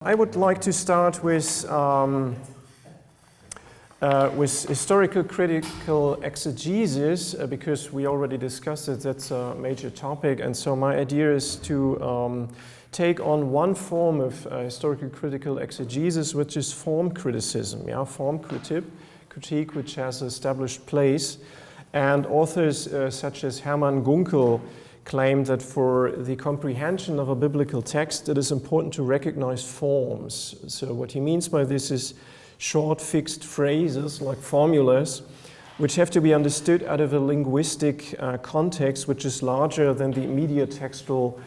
I would like to start with historical critical exegesis because we already discussed it. That's a major topic, and so my idea is to take on one form of historical critical exegesis, which is form criticism. Yeah, form critique, which has established place, and authors such as Hermann Gunkel claimed that for the comprehension of a biblical text, it is important to recognize forms. So what he means by this is short fixed phrases like formulas, which have to be understood out of a linguistic context which is larger than the immediate textual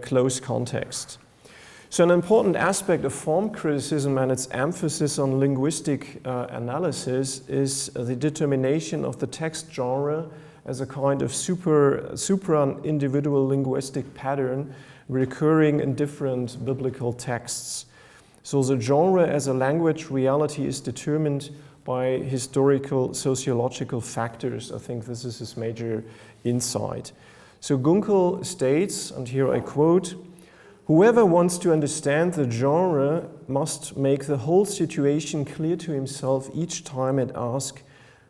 close context. So an important aspect of form criticism and its emphasis on linguistic analysis is the determination of the text genre as a kind of supra-individual linguistic pattern recurring in different biblical texts. So the genre as a language reality is determined by historical sociological factors. I think this is his major insight. So Gunkel states, and here I quote, "Whoever wants to understand the genre must make the whole situation clear to himself each time and ask,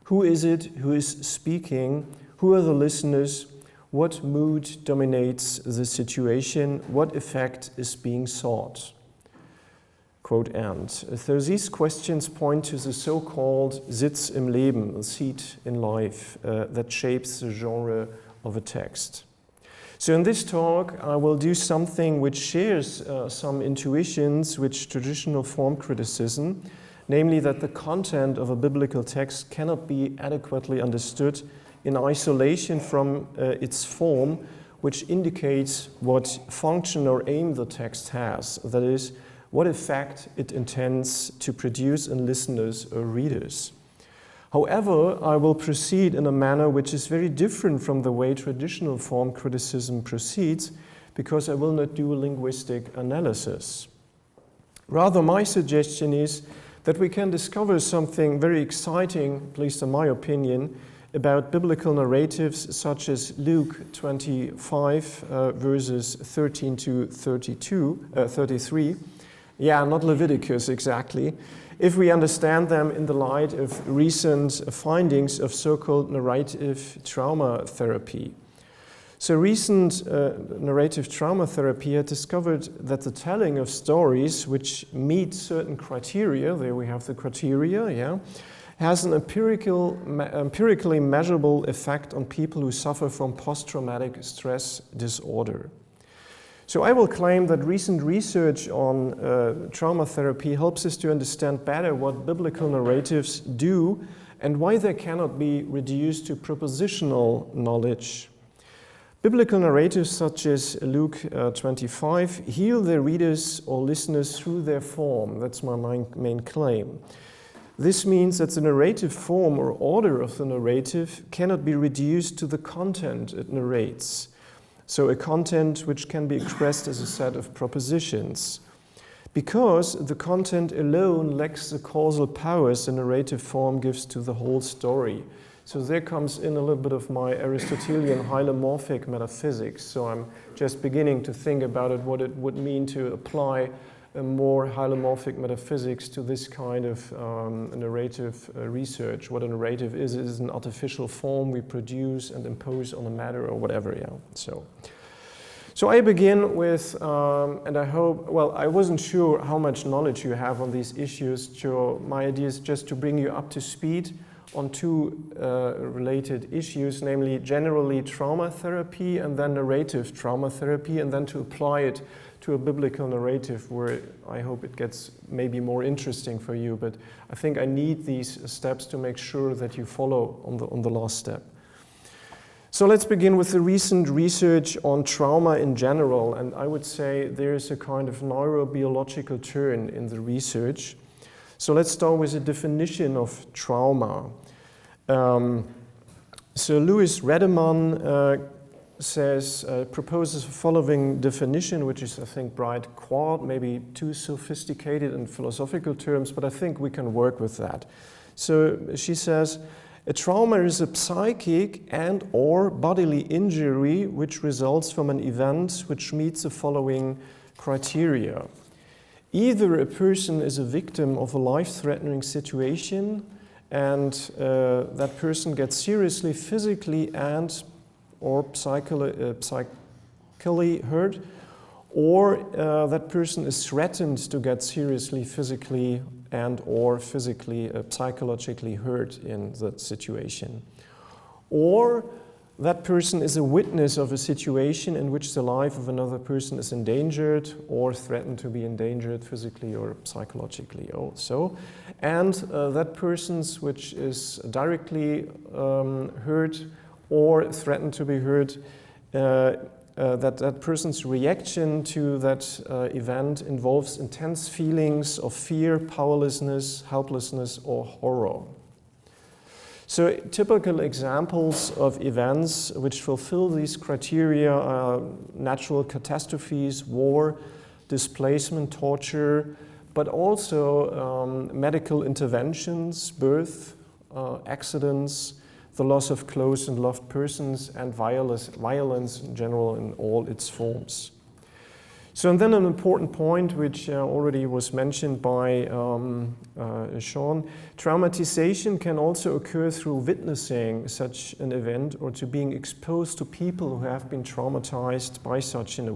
who is it who is speaking? Who are the listeners? What mood dominates the situation? What effect is being sought?" Quote end. So these questions point to the so-called Sitz im Leben, the seat in life, that shapes the genre of a text. So in this talk, I will do something which shares some intuitions with traditional form criticism, namely that the content of a biblical text cannot be adequately understood in isolation from its form, which indicates what function or aim the text has, that is, what effect it intends to produce in listeners or readers. However, I will proceed in a manner which is very different from the way traditional form criticism proceeds, because I will not do a linguistic analysis. Rather, my suggestion is that we can discover something very exciting, at least in my opinion, about biblical narratives such as Luke 25, verses 13 to 33. Yeah, not Leviticus exactly. If we understand them in the light of recent findings of so-called narrative trauma therapy. So recent narrative trauma therapy had discovered that the telling of stories which meet certain criteria, there we have the criteria, yeah, has an empirically measurable effect on people who suffer from post-traumatic stress disorder. So I will claim that recent research on trauma therapy helps us to understand better what biblical narratives do and why they cannot be reduced to propositional knowledge. Biblical narratives such as Luke 25 heal their readers or listeners through their form. That's my main claim. This means that the narrative form or order of the narrative cannot be reduced to the content it narrates. So a content which can be expressed as a set of propositions. Because the content alone lacks the causal powers the narrative form gives to the whole story. So there comes in a little bit of my Aristotelian hylomorphic metaphysics. So I'm just beginning to think about it, what it would mean to apply a more hylomorphic metaphysics to this kind of narrative research. What a narrative is an artificial form we produce and impose on a matter or whatever, yeah. So I begin with, and I hope, well, I wasn't sure how much knowledge you have on these issues, so my idea is just to bring you up to speed on two related issues, namely generally trauma therapy and then narrative trauma therapy, and then to apply it to a biblical narrative where I hope it gets maybe more interesting for you, but I think I need these steps to make sure that you follow on the last step. So let's begin with the recent research on trauma in general, and I would say there is a kind of neurobiological turn in the research. So let's start with a definition of trauma. So Louis Redeman proposes the following definition, which is, I think, bright quad, maybe too sophisticated in philosophical terms, but I think we can work with that. So she says, a trauma is a psychic and or bodily injury which results from an event which meets the following criteria. Either a person is a victim of a life-threatening situation and that person gets seriously physically and or psychically hurt, or that person is threatened to get seriously physically and or physically, psychologically hurt in that situation. Or that person is a witness of a situation in which the life of another person is endangered or threatened to be endangered physically or psychologically also. And that person's which is directly hurt or threatened to be hurt, that person's reaction to that event involves intense feelings of fear, powerlessness, helplessness, or horror. So typical examples of events which fulfill these criteria are natural catastrophes, war, displacement, torture, but also medical interventions, birth, accidents, the loss of close and loved persons, and violence in general in all its forms. So, and then an important point which already was mentioned by Sean, traumatization can also occur through witnessing such an event or to being exposed to people who have been traumatized by such an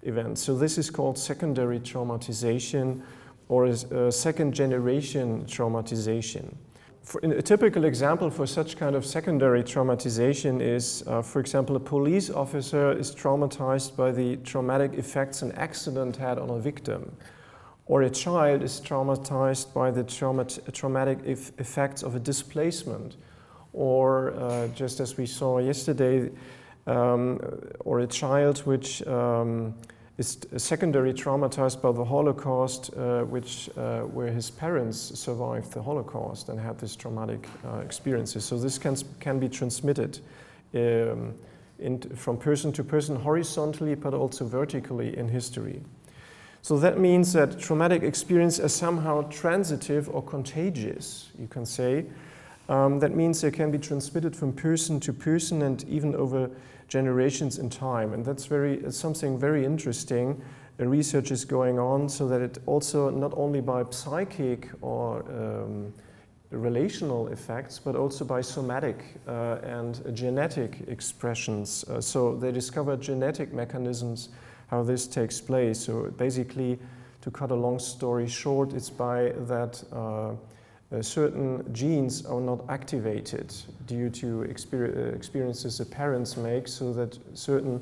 event. So this is called secondary traumatization or a second generation traumatization. A typical example for such kind of secondary traumatization is, for example, a police officer is traumatized by the traumatic effects an accident had on a victim, or a child is traumatized by the traumatic effects of a displacement, or just as we saw yesterday, or a child which is secondary traumatized by the Holocaust, where his parents survived the Holocaust and had this traumatic experiences. So this can be transmitted from person to person horizontally, but also vertically in history. So that means that traumatic experience is somehow transitive or contagious, you can say. That means they can be transmitted from person to person and even over generations in time, and that's something very interesting. Research is going on so that it also not only by psychic or relational effects, but also by somatic and genetic expressions. So they discovered genetic mechanisms how this takes place. So basically, to cut a long story short, it's by that certain genes are not activated due to experiences the parents make, so that certain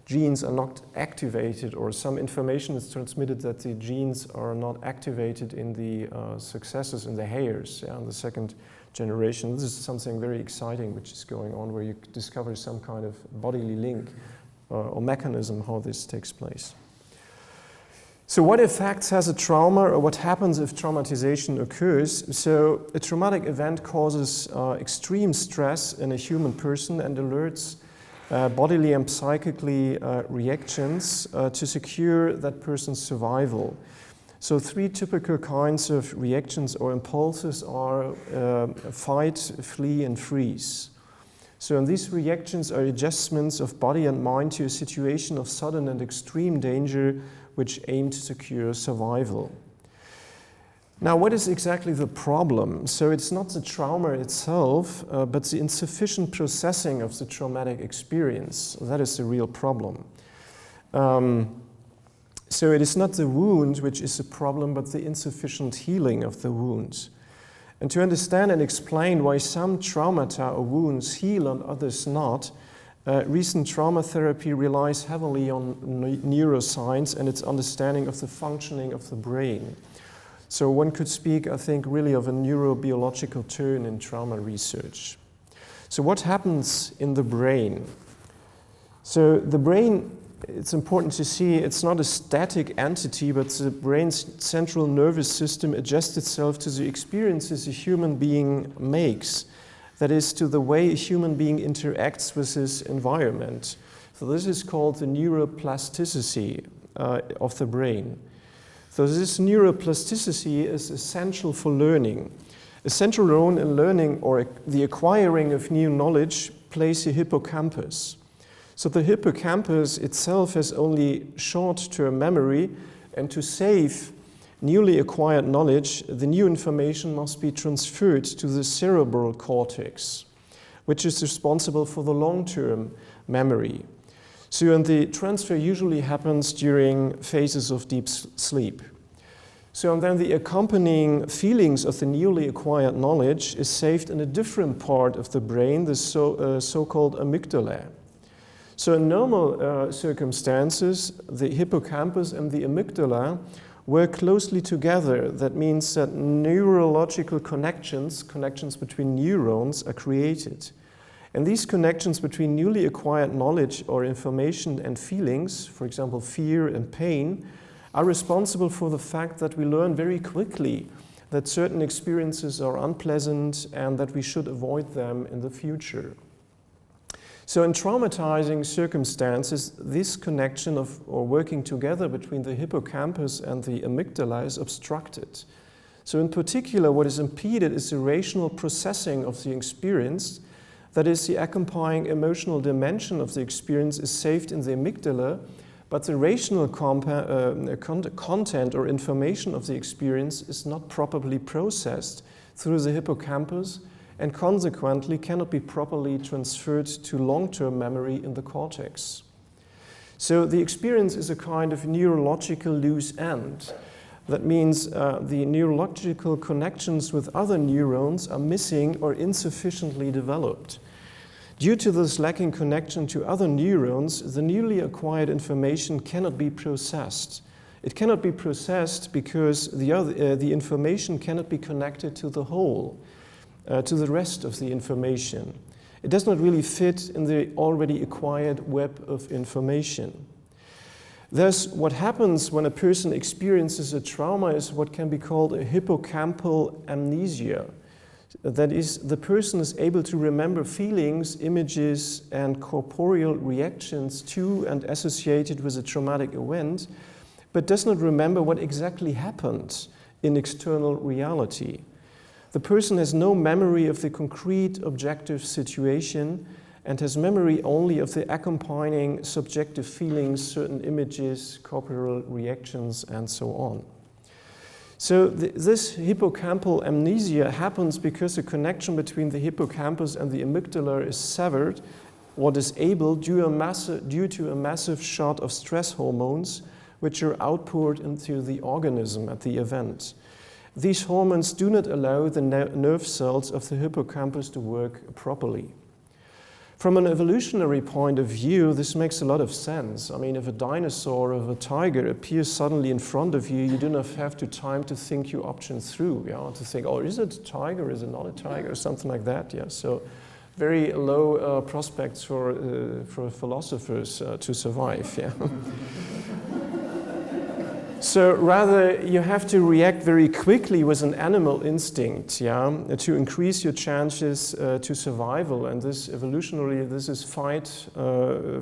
genes are not activated, or some information is transmitted that the genes are not activated in the successors, in the heirs, in the second generation. This is something very exciting which is going on, where you discover some kind of bodily link or mechanism how this takes place. So what effects has a trauma, or what happens if traumatization occurs? So a traumatic event causes extreme stress in a human person and alerts bodily and psychically reactions to secure that person's survival. So three typical kinds of reactions or impulses are fight, flee, and freeze. So and these reactions are adjustments of body and mind to a situation of sudden and extreme danger which aim to secure survival. Now, what is exactly the problem? So it's not the trauma itself, but the insufficient processing of the traumatic experience. That is the real problem. So it is not the wound which is the problem, but the insufficient healing of the wound. And to understand and explain why some traumata or wounds heal and others not, recent trauma therapy relies heavily on neuroscience and its understanding of the functioning of the brain. So one could speak, I think, really of a neurobiological turn in trauma research. So what happens in the brain? So the brain, it's important to see, it's not a static entity, but the brain's central nervous system adjusts itself to the experiences a human being makes. That is, to the way a human being interacts with his environment. So this is called the neuroplasticity of the brain. So this neuroplasticity is essential for learning. A central role in learning or the acquiring of new knowledge plays the hippocampus. So the hippocampus itself has only short-term memory And to save newly acquired knowledge, the new information must be transferred to the cerebral cortex, which is responsible for the long-term memory. So, and the transfer usually happens during phases of deep sleep. So, and then the accompanying feelings of the newly acquired knowledge is saved in a different part of the brain, the so-called amygdala. So in normal circumstances, the hippocampus and the amygdala work closely together. That means that neurological connections between neurons are created. And these connections between newly acquired knowledge or information and feelings, for example, fear and pain, are responsible for the fact that we learn very quickly that certain experiences are unpleasant and that we should avoid them in the future. So in traumatizing circumstances, this connection or working together between the hippocampus and the amygdala is obstructed. So in particular, what is impeded is the rational processing of the experience. That is, the accompanying emotional dimension of the experience is saved in the amygdala, but the rational content or information of the experience is not properly processed through the hippocampus and consequently cannot be properly transferred to long-term memory in the cortex. So the experience is a kind of neurological loose end. That means the neurological connections with other neurons are missing or insufficiently developed. Due to this lacking connection to other neurons, the newly acquired information cannot be processed. It cannot be processed because the information cannot be connected to the whole, to the rest of the information. It does not really fit in the already acquired web of information. Thus, what happens when a person experiences a trauma is what can be called a hippocampal amnesia. That is, the person is able to remember feelings, images, and corporeal reactions to and associated with a traumatic event, but does not remember what exactly happened in external reality. The person has no memory of the concrete objective situation and has memory only of the accompanying subjective feelings, certain images, corporeal reactions, and so on. So this hippocampal amnesia happens because the connection between the hippocampus and the amygdala is severed or disabled due to a massive shot of stress hormones which are outpoured into the organism at the event. These hormones do not allow the nerve cells of the hippocampus to work properly. From an evolutionary point of view, this makes a lot of sense. I mean, if a dinosaur or a tiger appears suddenly in front of you, you do not have time to think your options through, to think, oh, is it a tiger, is it not a tiger, or something like that, So very low prospects for philosophers to survive, So rather, you have to react very quickly with an animal instinct, to increase your chances to survival. And this evolutionarily, this is fight,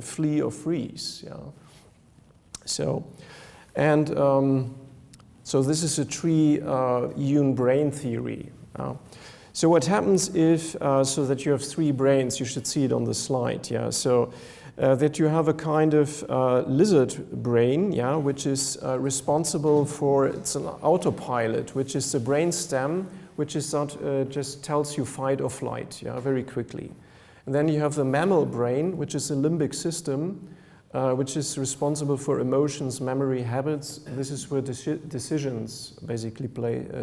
flee, or freeze, So this is a tree-Yun brain theory. So what happens if, so that you have three brains, you should see it on the slide, So that you have a kind of lizard brain, which is responsible for, it's an autopilot, which is the brain stem, which is not, just tells you fight or flight, very quickly. And then you have the mammal brain, which is the limbic system, which is responsible for emotions, memory, habits. This is where decisions basically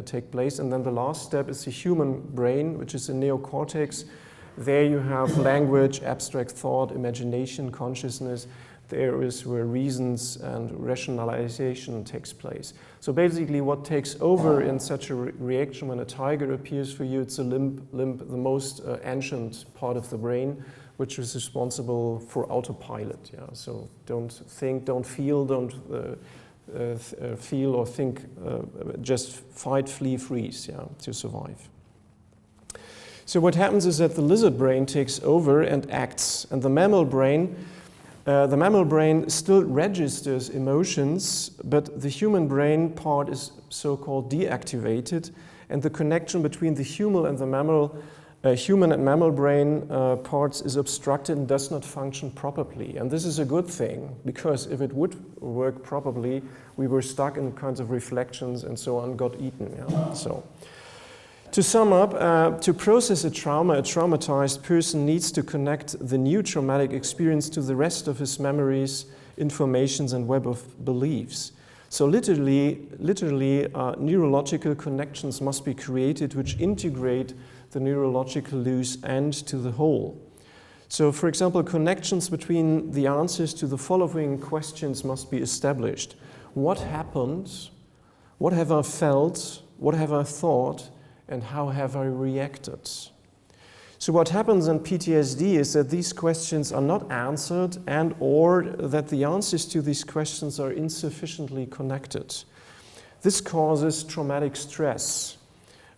take place. And then the last step is the human brain, which is the neocortex. There you have language, abstract thought, imagination, consciousness. There is where reasons and rationalization takes place. So basically what takes over in such a reaction when a tiger appears for you, it's the the most ancient part of the brain, which is responsible for autopilot. So don't think, don't feel, don't feel or think, just fight, flee, freeze, to survive. So what happens is that the lizard brain takes over and acts, and the mammal brain still registers emotions, but the human brain part is so-called deactivated, and the connection between the human and the mammal human and mammal brain parts is obstructed and does not function properly. And this is a good thing, because if it would work properly, we were stuck in kinds of reflections and so on, got eaten. Yeah? So, to sum up, to process a trauma, a traumatized person needs to connect the new traumatic experience to the rest of his memories, informations, and web of beliefs. So literally, neurological connections must be created which integrate the neurological loose end to the whole. So, for example, connections between the answers to the following questions must be established. What happened? What have I felt? What have I thought? And how have I reacted? So what happens in PTSD is that these questions are not answered and or that the answers to these questions are insufficiently connected. This causes traumatic stress,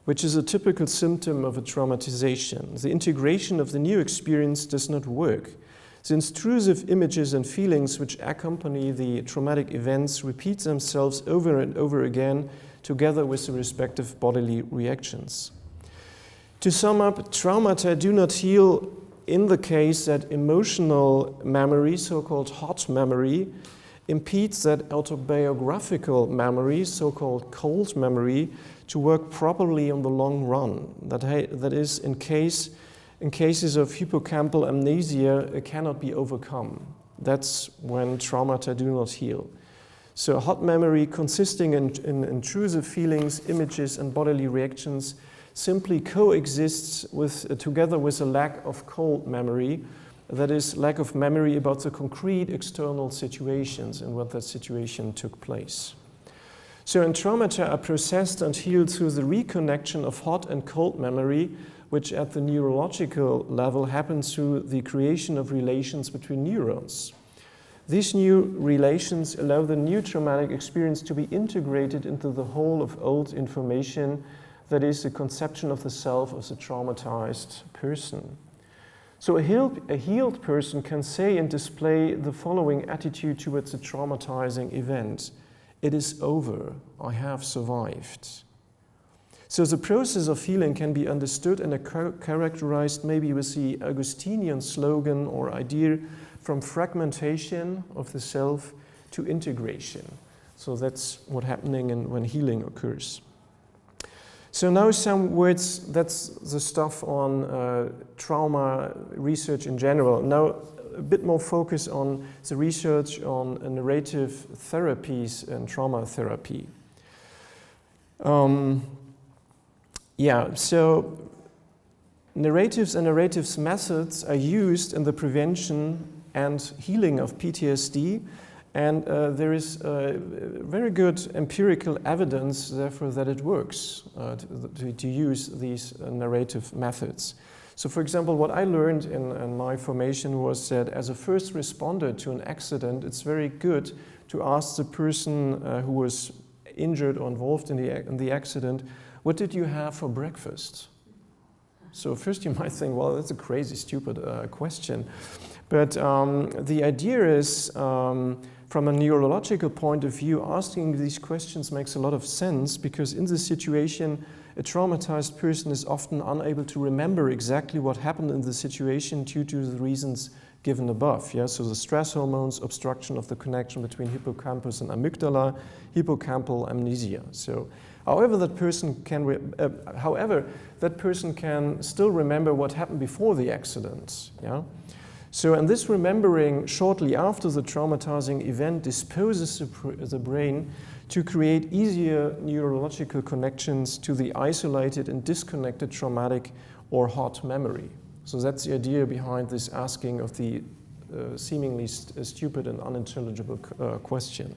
which is a typical symptom of a traumatization. The integration of the new experience does not work. The intrusive images and feelings which accompany the traumatic events repeat themselves over and over again, together with the respective bodily reactions. To sum up, traumata do not heal in the case that emotional memory, so-called hot memory, impedes that autobiographical memory, so-called cold memory, to work properly on the long run. That is, in cases of hippocampal amnesia, it cannot be overcome. That's when traumata do not heal. So hot memory, consisting in intrusive feelings, images, and bodily reactions, simply coexists together with a lack of cold memory, that is, lack of memory about the concrete external situations and what that situation took place. So, and traumata are processed and healed through the reconnection of hot and cold memory, which at the neurological level happens through the creation of relations between neurons. These new relations allow the new traumatic experience to be integrated into the whole of old information, that is, the conception of the self of the traumatized person. So a healed person can say and display the following attitude towards a traumatizing event. It is over. I have survived. So the process of healing can be understood and characterized maybe with the Augustinian slogan or idea from fragmentation of the self to integration. So that's what's happening when healing occurs. So now some words, that's the stuff on trauma research in general. Now a bit more focus on the research on narrative therapies and trauma therapy. So narratives and narratives methods are used in the prevention and healing of PTSD, and there is very good empirical evidence, therefore, that it works to use these narrative methods. So, for example, what I learned in my formation was that as a first responder to an accident, it's very good to ask the person who was injured or involved in the accident, what did you have for breakfast? So first you might think, well, that's a crazy, stupid question. But the idea is, from a neurological point of view, asking these questions makes a lot of sense, because in this situation, a traumatized person is often unable to remember exactly what happened in the situation due to the reasons given above. Yeah? So the stress hormones, obstruction of the connection between hippocampus and amygdala, hippocampal amnesia. So, however, that person can still remember what happened before the accident. Yeah? So, and this remembering shortly after the traumatizing event disposes the brain to create easier neurological connections to the isolated and disconnected traumatic or hot memory. So that's the idea behind this asking of the seemingly stupid and unintelligible question.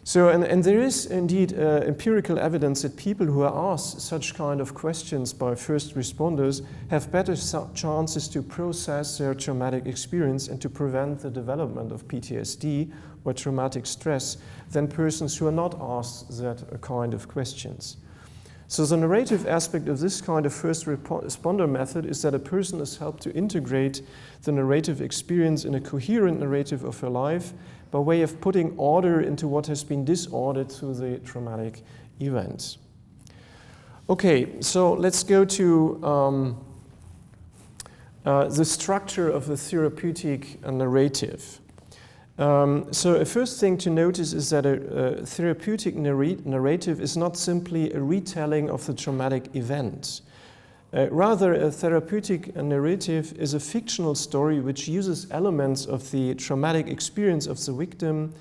So, and there is indeed empirical evidence that people who are asked such kind of questions by first responders have better chances to process their traumatic experience and to prevent the development of PTSD or traumatic stress than persons who are not asked that kind of questions. So the narrative aspect of this kind of first responder method is that a person is helped to integrate the narrative experience in a coherent narrative of her life by way of putting order into what has been disordered through the traumatic event. Okay, so let's go to the structure of the therapeutic narrative. So a first thing to notice is that a therapeutic narrative is not simply a retelling of the traumatic event. Rather, a therapeutic narrative is a fictional story which uses elements of the traumatic experience of the victim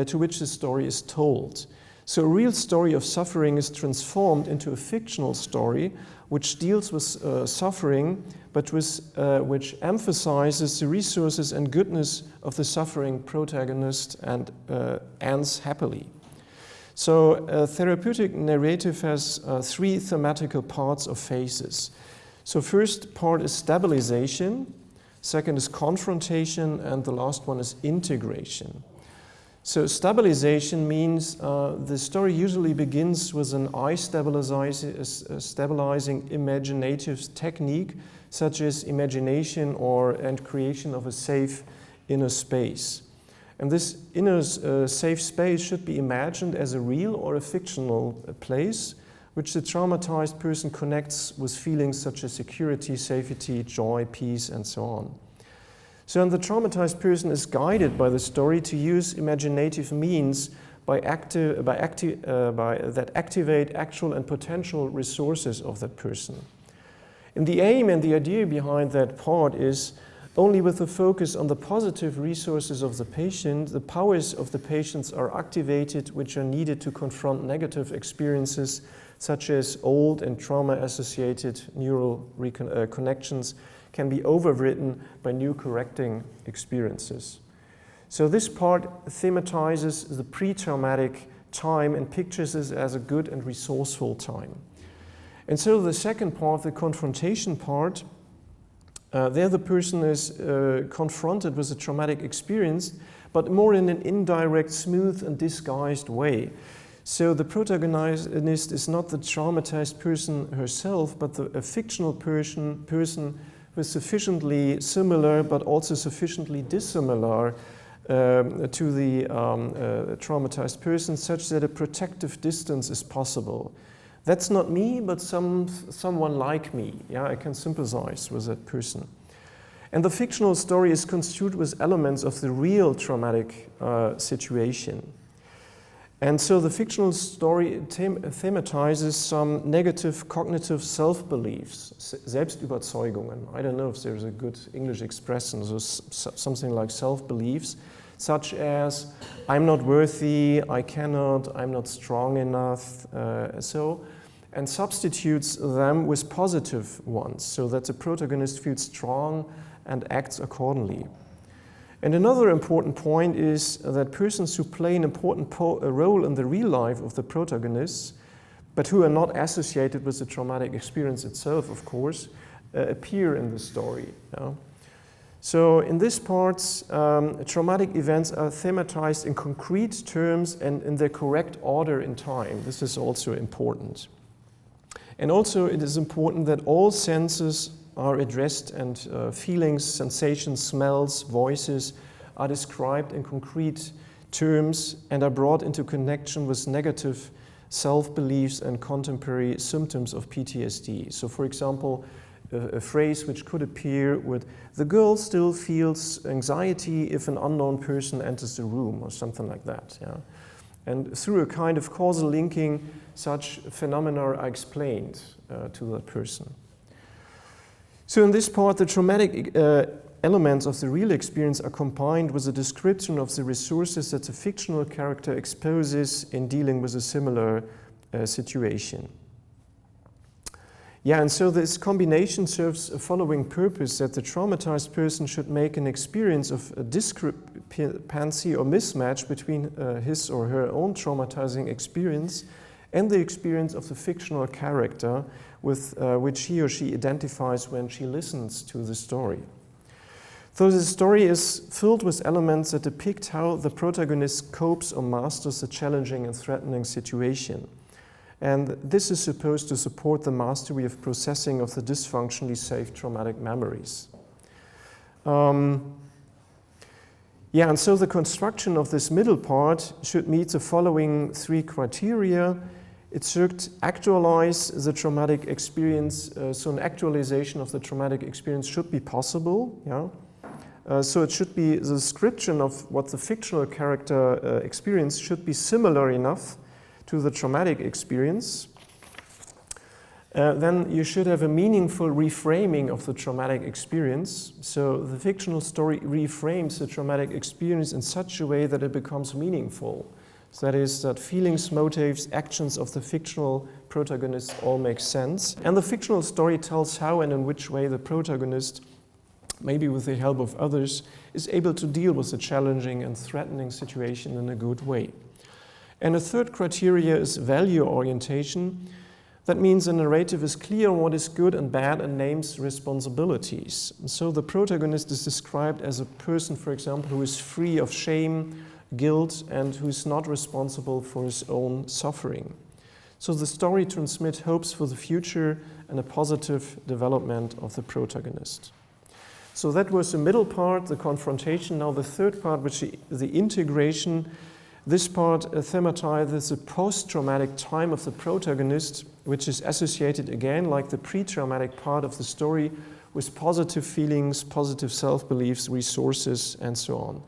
to which the story is told. So a real story of suffering is transformed into a fictional story which deals with suffering, but which emphasizes the resources and goodness of the suffering protagonist and ends happily. So a therapeutic narrative has three thematical parts or phases. So first part is stabilization, second is confrontation, and the last one is integration. So stabilization means the story usually begins with an eye stabilizing imaginative technique, such as imagination and creation of a safe inner space. And this inner safe space should be imagined as a real or a fictional place, which the traumatized person connects with feelings such as security, safety, joy, peace, and so on. So the traumatized person is guided by the story to use imaginative means that activate actual and potential resources of that person. And the aim and the idea behind that part is only with the focus on the positive resources of the patient, the powers of the patients are activated which are needed to confront negative experiences such as old and trauma-associated neural connections can be overwritten by new correcting experiences. So this part thematizes the pre-traumatic time and pictures it as a good and resourceful time. And so the second part, the confrontation part, there the person is confronted with a traumatic experience, but more in an indirect, smooth and disguised way. So the protagonist is not the traumatized person herself, but a fictional person who is sufficiently similar, but also sufficiently dissimilar to the traumatized person, such that a protective distance is possible. That's not me, but someone like me. Yeah, I can sympathize with that person. And the fictional story is construed with elements of the real traumatic situation. And so the fictional story thematizes some negative cognitive self-beliefs, Selbstüberzeugungen. I don't know if there's a good English expression, so something like self-beliefs, such as, I'm not worthy, I cannot, I'm not strong enough, and substitutes them with positive ones, so that the protagonist feels strong and acts accordingly. And another important point is that persons who play an important role in the real life of the protagonists, but who are not associated with the traumatic experience itself, of course, appear in the story. Yeah? So in this part, traumatic events are thematized in concrete terms and in their correct order in time. This is also important. And also it is important that all senses are addressed and feelings, sensations, smells, voices are described in concrete terms and are brought into connection with negative self-beliefs and contemporary symptoms of PTSD. So for example, a phrase which could appear with, the girl still feels anxiety if an unknown person enters the room, or something like that. Yeah? And through a kind of causal linking, such phenomena are explained to that person. So in this part, the traumatic elements of the real experience are combined with a description of the resources that the fictional character exposes in dealing with a similar situation. Yeah, and so this combination serves a following purpose, that the traumatized person should make an experience of a discrepancy or mismatch between his or her own traumatizing experience and the experience of the fictional character with which he or she identifies when she listens to the story. So the story is filled with elements that depict how the protagonist copes or masters a challenging and threatening situation. And this is supposed to support the mastery of processing of the dysfunctionally saved traumatic memories. Yeah, and so the construction of this middle part should meet the following three criteria. It should actualize the traumatic experience, so an actualization of the traumatic experience should be possible. Yeah? So it should be, the description of what the fictional character experienced should be similar enough to the traumatic experience. Then you should have a meaningful reframing of the traumatic experience. So the fictional story reframes the traumatic experience in such a way that it becomes meaningful. So that is, that feelings, motives, actions of the fictional protagonist all make sense. And the fictional story tells how and in which way the protagonist, maybe with the help of others, is able to deal with a challenging and threatening situation in a good way. And a third criteria is value orientation. That means the narrative is clear on what is good and bad and names responsibilities. So the protagonist is described as a person, for example, who is free of shame, guilt, and who is not responsible for his own suffering. So the story transmits hopes for the future and a positive development of the protagonist. So that was the middle part, the confrontation. Now the third part, which is the integration. This part thematizes the post-traumatic time of the protagonist, which is associated again, like the pre-traumatic part of the story, with positive feelings, positive self-beliefs, resources, and so on.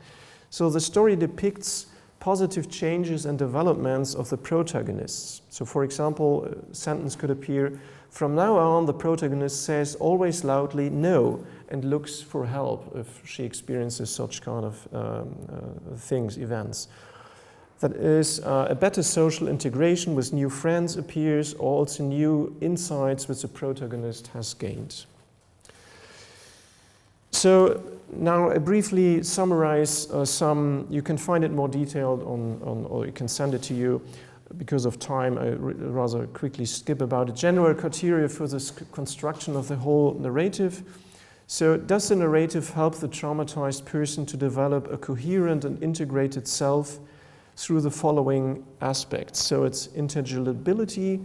So the story depicts positive changes and developments of the protagonists. So for example, a sentence could appear, from now on the protagonist says always loudly no and looks for help if she experiences such kind of things, events. That is, a better social integration with new friends appears, or also new insights which the protagonist has gained. So now I briefly summarize some, you can find it more detailed on, or you can send it to you. Because of time, I rather quickly skip about it. General criteria for this construction of the whole narrative. So does the narrative help the traumatized person to develop a coherent and integrated self through the following aspects? So it's intelligibility,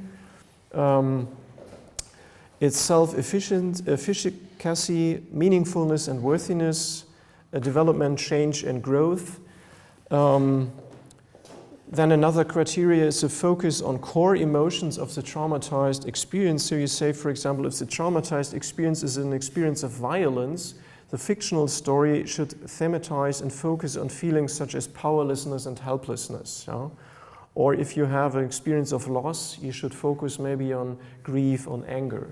it's self-efficacy, meaningfulness and worthiness, development, change and growth. Then another criteria is a focus on core emotions of the traumatized experience. So you say, for example, if the traumatized experience is an experience of violence, the fictional story should thematize and focus on feelings such as powerlessness and helplessness. Yeah? Or if you have an experience of loss, you should focus maybe on grief, on anger.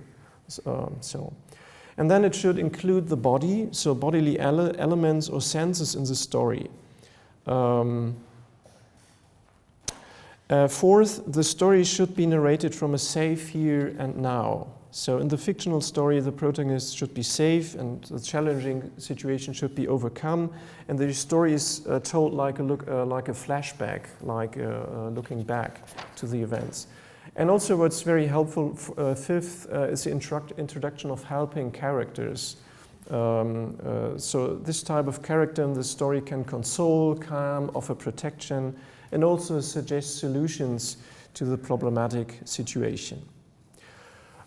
And then it should include the body, so bodily elements or senses in the story. Fourth, the story should be narrated from a safe here and now. So in the fictional story, the protagonist should be safe and the challenging situation should be overcome. And the story is told like a flashback, like looking back to the events. And also what's very helpful, fifth, is the introduction of helping characters. So this type of character in the story can console, calm, offer protection, and also suggest solutions to the problematic situation.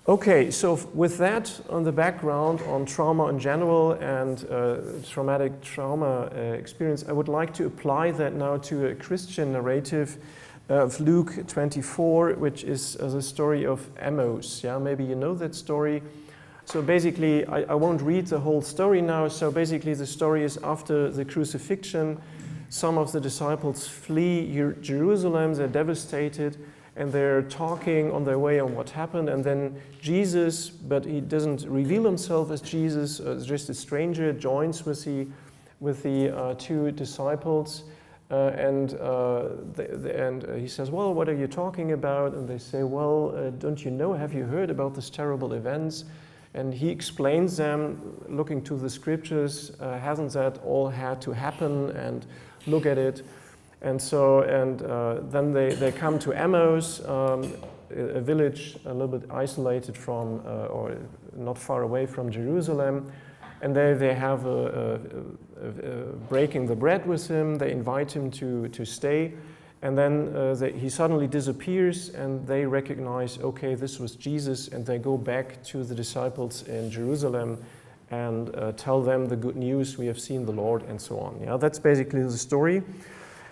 Okay, so with that on the background on trauma in general and traumatic trauma experience, I would like to apply that now to a Christian narrative of Luke 24, which is the story of Emmaus. Yeah, maybe you know that story. So basically, I won't read the whole story now. So basically, the story is after the crucifixion. Some of the disciples flee Jerusalem, they're devastated, and they're talking on their way on what happened. And then Jesus, but he doesn't reveal himself as Jesus, just a stranger, joins with the two disciples. And he says, well, what are you talking about? And they say, well, don't you know, have you heard about these terrible events? And he explains them, looking to the scriptures, hasn't that all had to happen? And look at it. And so, then they come to Emmaus, a village a little bit isolated from, or not far away from Jerusalem. And they have breaking the bread with him. They invite him to stay. And then he suddenly disappears, and they recognize, okay, this was Jesus, and they go back to the disciples in Jerusalem and tell them the good news, we have seen the Lord, and so on. Yeah, that's basically the story.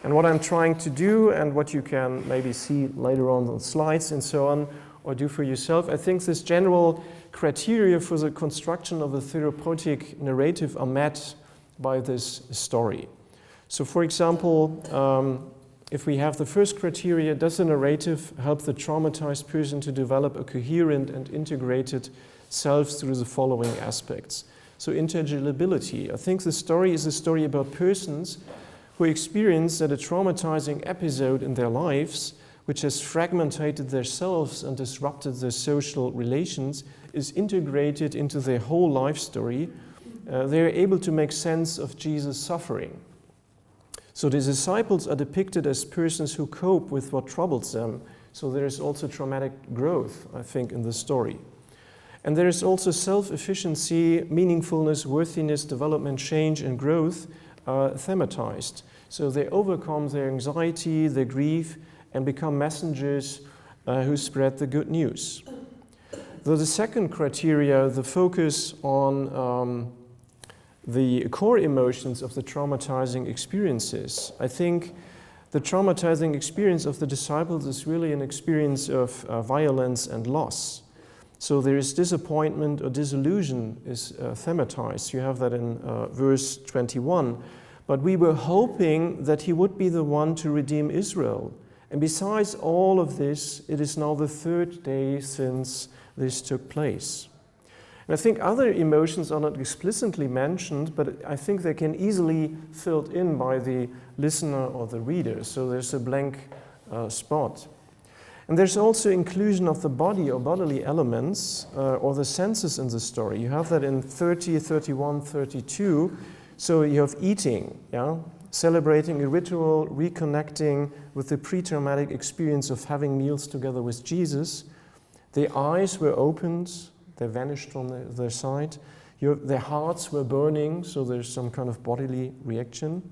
And what I'm trying to do, and what you can maybe see later on the slides and so on, or do for yourself, I think this general criteria for the construction of the therapeutic narrative are met by this story. So for example, if we have the first criteria, does the narrative help the traumatized person to develop a coherent and integrated self through the following aspects? So intelligibility. I think the story is a story about persons who experience that a traumatizing episode in their lives, which has fragmented their selves and disrupted their social relations, is integrated into their whole life story. They are able to make sense of Jesus' suffering. So the disciples are depicted as persons who cope with what troubles them. So there is also traumatic growth, I think, in the story. And there is also self-efficiency, meaningfulness, worthiness, development, change, and growth thematized. So they overcome their anxiety, their grief, and become messengers who spread the good news. The second criteria, the focus on the core emotions of the traumatizing experiences. I think the traumatizing experience of the disciples is really an experience of violence and loss. So there is disappointment or disillusion is thematized. You have that in verse 21. But we were hoping that he would be the one to redeem Israel. And besides all of this, it is now the third day since this took place. And I think other emotions are not explicitly mentioned, but I think they can easily filled in by the listener or the reader. So there's a blank spot. And there's also inclusion of the body or bodily elements or the senses in the story. You have that in 30, 31, 32. So you have eating, yeah? Celebrating a ritual, reconnecting with the pre-traumatic experience of having meals together with Jesus. The eyes were opened, they vanished from their sight. Their hearts were burning, so there's some kind of bodily reaction.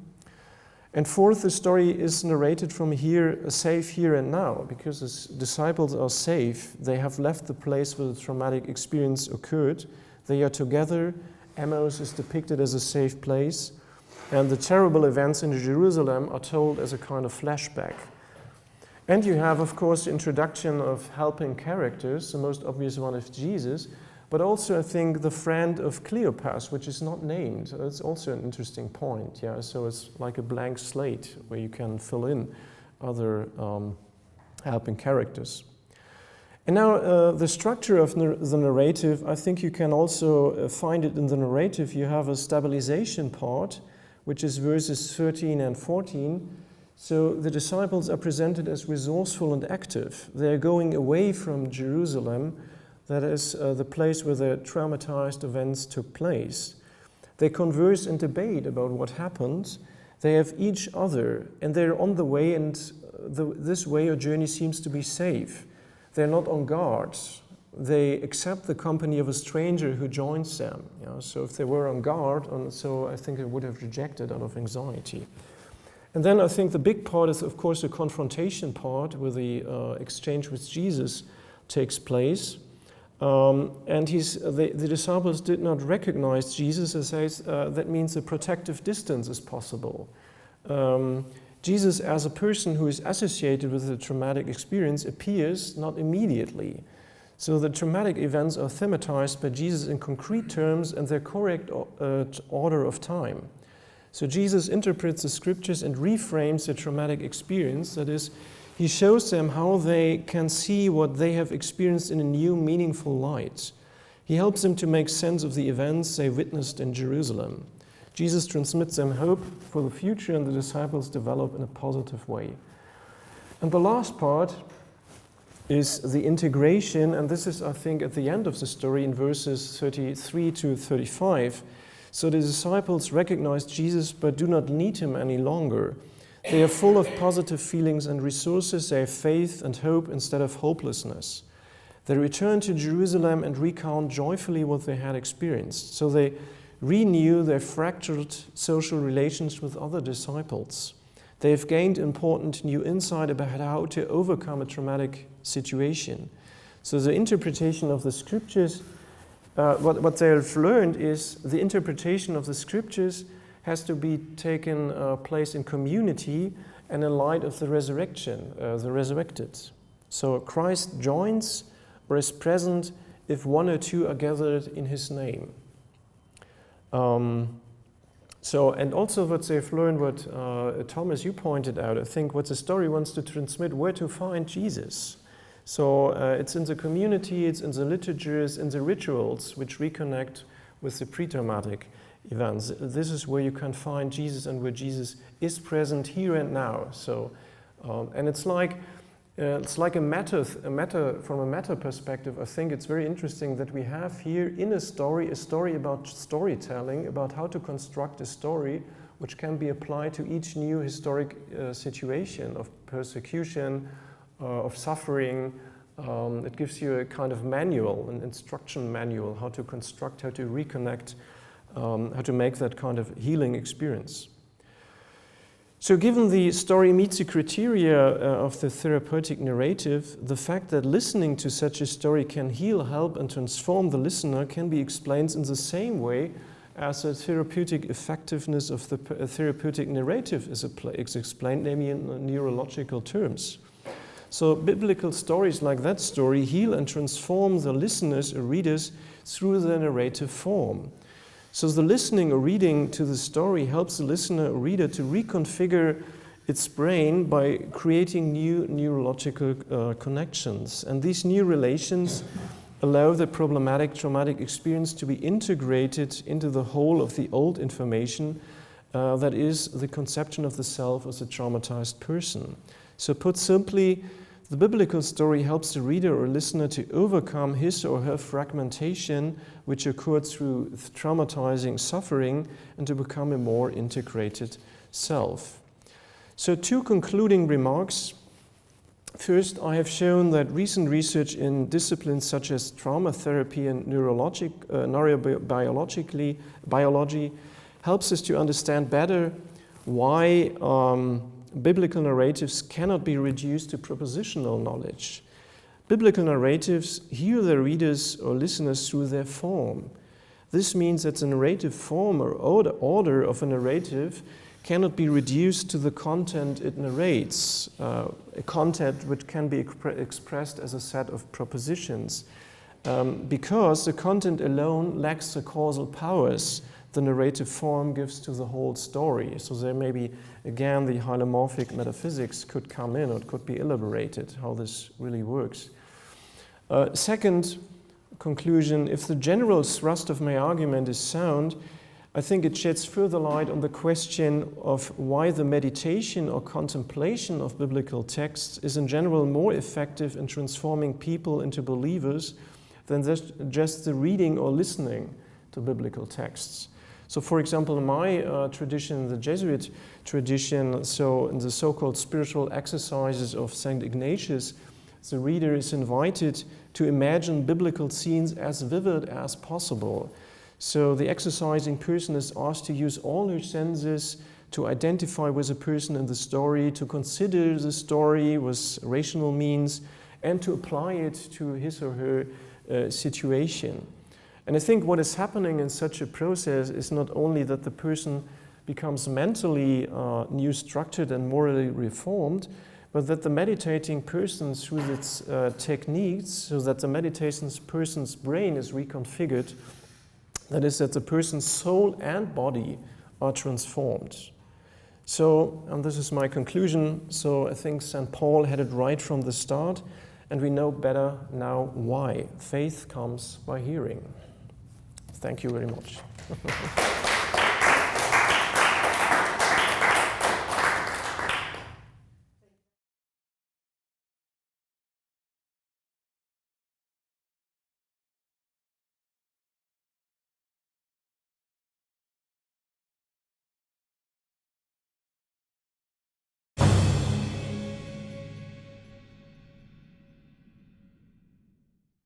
And fourth, the story is narrated from here, safe here and now, because the disciples are safe. They have left the place where the traumatic experience occurred. They are together. Emmaus is depicted as a safe place. And the terrible events in Jerusalem are told as a kind of flashback. And you have, of course, the introduction of helping characters. The most obvious one is Jesus, but also I think the friend of Cleopas, which is not named. It's also an interesting point. Yeah, so it's like a blank slate where you can fill in other helping characters. And now the structure of the narrative, I think you can also find it in the narrative. You have a stabilization part, which is verses 13 and 14. So the disciples are presented as resourceful and active. They're going away from Jerusalem, that is the place where the traumatized events took place. They converse and debate about what happened. They have each other, and they're on the way, and this way or journey seems to be safe. They're not on guard. They accept the company of a stranger who joins them. You know? So if they were on guard, so I think they would have rejected out of anxiety. And then I think the big part is, of course, the confrontation part where the exchange with Jesus takes place. And the disciples did not recognize Jesus as that means a protective distance is possible. Jesus, as a person who is associated with a traumatic experience, appears not immediately. So the traumatic events are thematized by Jesus in concrete terms and their correct order of time. So Jesus interprets the scriptures and reframes the traumatic experience. That is, he shows them how they can see what they have experienced in a new, meaningful light. He helps them to make sense of the events they witnessed in Jerusalem. Jesus transmits them hope for the future, and the disciples develop in a positive way. And the last part is the integration, and this is, I think, at the end of the story in verses 33 to 35. So the disciples recognize Jesus but do not need him any longer. They are full of positive feelings and resources. They have faith and hope instead of hopelessness. They return to Jerusalem and recount joyfully what they had experienced. So they renew their fractured social relations with other disciples. They have gained important new insight about how to overcome a traumatic situation. So the interpretation of the scriptures, what they have learned is the interpretation of the scriptures has to be taken place in community, and in light of the resurrection, the resurrected. So Christ joins or is present if one or two are gathered in his name. And also what they've learned, what Thomas, you pointed out, I think what the story wants to transmit, where to find Jesus. So it's in the community, it's in the literatures, in the rituals, which reconnect with the pre-traumatic events. This is where you can find Jesus and where Jesus is present here and now. So, and it's like a meta, from a meta perspective. I think it's very interesting that we have here in a story about storytelling, about how to construct a story which can be applied to each new historic situation of persecution, of suffering. It gives you a kind of manual, an instruction manual, how to construct, how to reconnect, how to make that kind of healing experience. So given the story meets the criteria of the therapeutic narrative, the fact that listening to such a story can heal, help, and transform the listener can be explained in the same way as the therapeutic effectiveness of the therapeutic narrative is explained, namely in neurological terms. So biblical stories like that story heal and transform the listeners or readers through the narrative form. So the listening or reading to the story helps the listener or reader to reconfigure its brain by creating new neurological connections. And these new relations allow the problematic traumatic experience to be integrated into the whole of the old information, that is the conception of the self as a traumatized person. So put simply, the biblical story helps the reader or listener to overcome his or her fragmentation, which occurred through traumatizing suffering, and to become a more integrated self. So 2 concluding remarks. First, I have shown that recent research in disciplines such as trauma therapy and neurobiology helps us to understand better why biblical narratives cannot be reduced to propositional knowledge. Biblical narratives heal their readers or listeners through their form. This means that the narrative form or order of a narrative cannot be reduced to the content it narrates, a content which can be expressed as a set of propositions, because the content alone lacks the causal powers the narrative form gives to the whole story. So there may be, again, the hylomorphic metaphysics could come in, or it could be elaborated, how this really works. Second conclusion, if the general thrust of my argument is sound, I think it sheds further light on the question of why the meditation or contemplation of biblical texts is in general more effective in transforming people into believers than just the reading or listening to biblical texts. So for example, in my tradition, the Jesuit tradition, so in the so-called spiritual exercises of St. Ignatius, the reader is invited to imagine biblical scenes as vivid as possible. So the exercising person is asked to use all her senses to identify with a person in the story, to consider the story with rational means, and to apply it to his or her situation. And I think what is happening in such a process is not only that the person becomes mentally new structured and morally reformed, but that the meditating person through its techniques, so that the meditating person's brain is reconfigured, that is, that the person's soul and body are transformed. So, and this is my conclusion, so I think St. Paul had it right from the start, and we know better now why. Faith comes by hearing. Thank you very much.